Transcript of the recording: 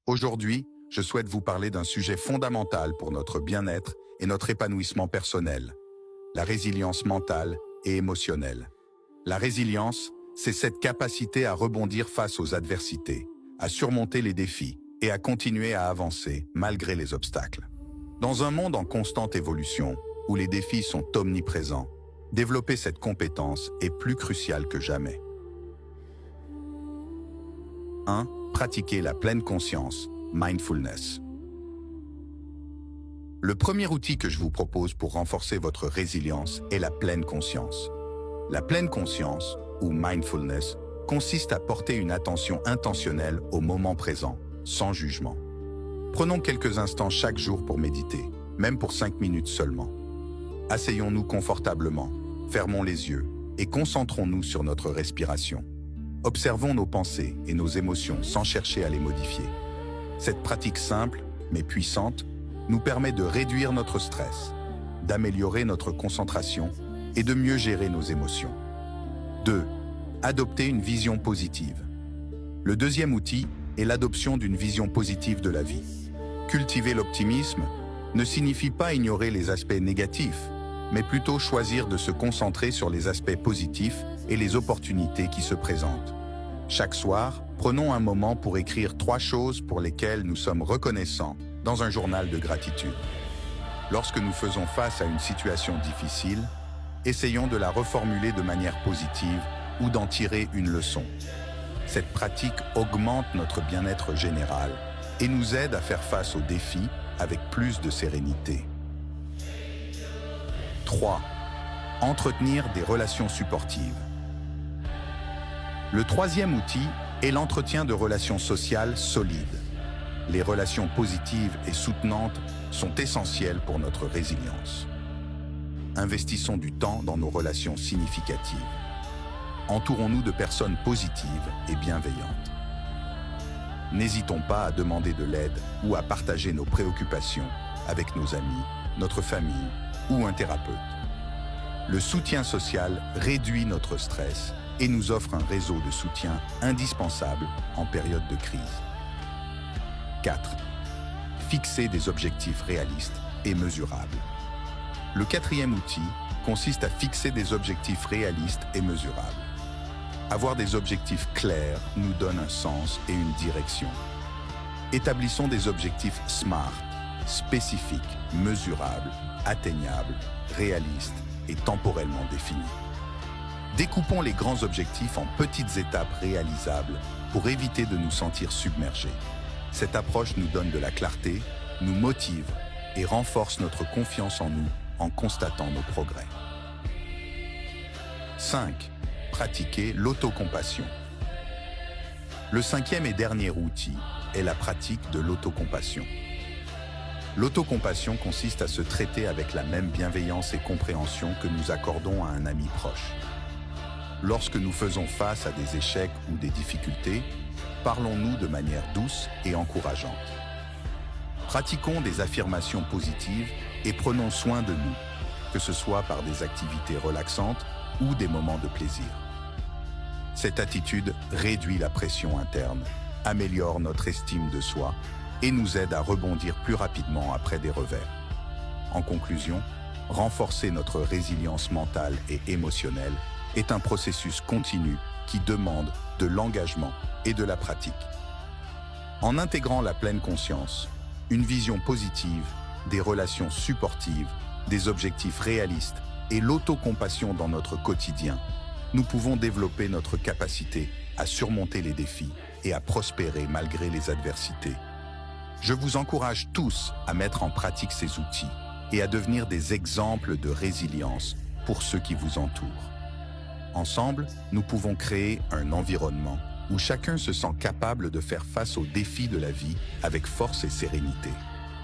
Aujourd'hui, je souhaite vous parler d'un sujet fondamental pour notre bien-être et notre épanouissement personnel, la résilience mentale et émotionnelle. La résilience, c'est cette capacité à rebondir face aux adversités, à surmonter les défis et à continuer à avancer malgré les obstacles. Dans un monde en constante évolution, où les défis sont omniprésents, développer cette compétence est plus crucial que jamais. 1. Pratiquer la pleine conscience, mindfulness. Le premier outil que je vous propose pour renforcer votre résilience est la pleine conscience. La pleine conscience, ou mindfulness, consiste à porter une attention intentionnelle au moment présent, sans jugement. Prenons quelques instants chaque jour pour méditer, même pour 5 minutes seulement. Asseyons-nous confortablement, fermons les yeux et concentrons-nous sur notre respiration. Observons nos pensées et nos émotions sans chercher à les modifier. Cette pratique simple, mais puissante, nous permet de réduire notre stress, d'améliorer notre concentration et de mieux gérer nos émotions. 2. Adopter une vision positive. Le deuxième outil est l'adoption d'une vision positive de la vie. Cultiver l'optimisme ne signifie pas ignorer les aspects négatifs, mais plutôt choisir de se concentrer sur les aspects positifs et les opportunités qui se présentent. Chaque soir, prenons un moment pour écrire 3 choses pour lesquelles nous sommes reconnaissants dans un journal de gratitude. Lorsque nous faisons face à une situation difficile, essayons de la reformuler de manière positive ou d'en tirer une leçon. Cette pratique augmente notre bien-être général et nous aide à faire face aux défis avec plus de sérénité. 3. Entretenir des relations supportives. Le troisième outil est l'entretien de relations sociales solides. Les relations positives et soutenantes sont essentielles pour notre résilience. Investissons du temps dans nos relations significatives. Entourons-nous de personnes positives et bienveillantes. N'hésitons pas à demander de l'aide ou à partager nos préoccupations avec nos amis, notre famille ou un thérapeute. Le soutien social réduit notre stress et nous offre un réseau de soutien indispensable en période de crise. 4. Fixer des objectifs réalistes et mesurables. Le quatrième outil consiste à fixer des objectifs réalistes et mesurables. Avoir des objectifs clairs nous donne un sens et une direction. Établissons des objectifs SMART, spécifiques, mesurables, atteignables, réalistes et temporellement définis. Découpons les grands objectifs en petites étapes réalisables pour éviter de nous sentir submergés. Cette approche nous donne de la clarté, nous motive et renforce notre confiance en nous en constatant nos progrès. 5. Pratiquer l'autocompassion. Le cinquième et dernier outil est la pratique de l'autocompassion. L'autocompassion consiste à se traiter avec la même bienveillance et compréhension que nous accordons à un ami proche. Lorsque nous faisons face à des échecs ou des difficultés, parlons-nous de manière douce et encourageante. Pratiquons des affirmations positives et prenons soin de nous, que ce soit par des activités relaxantes ou des moments de plaisir. Cette attitude réduit la pression interne, améliore notre estime de soi et nous aide à rebondir plus rapidement après des revers. En conclusion, renforcer notre résilience mentale et émotionnelle est un processus continu qui demande de l'engagement et de la pratique. En intégrant la pleine conscience, une vision positive, des relations supportives, des objectifs réalistes et l'autocompassion dans notre quotidien, nous pouvons développer notre capacité à surmonter les défis et à prospérer malgré les adversités. Je vous encourage tous à mettre en pratique ces outils et à devenir des exemples de résilience pour ceux qui vous entourent. Ensemble, nous pouvons créer un environnement où chacun se sent capable de faire face aux défis de la vie avec force et sérénité.